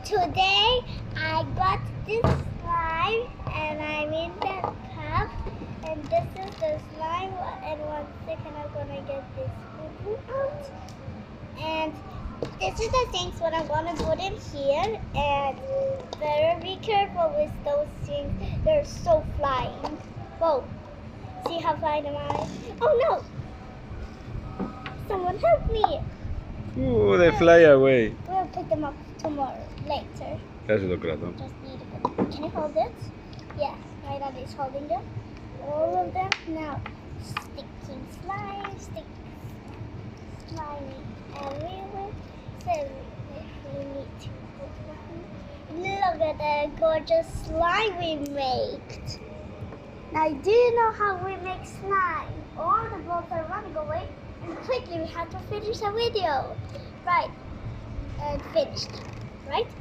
today I got this slime and I'm in the cup, and this is the slime, and 1 second I'm gonna get this out, and this is the things what I'm gonna put in here, and better be careful with those things, they're so flying. Whoa, see how flying am I? Oh no! Someone help me! Ooh, they fly away. We'll pick them up tomorrow, later. That's the crowd. Just need a Can you hold it? Yeah, my dad is holding them. All of them. Now, sticking slime, slimy everywhere. So we need to put one. Look at the gorgeous slime we made. Now, do you know how we make slime? All the balls are running away, and quickly we have to finish the video. Right, and finished. Right?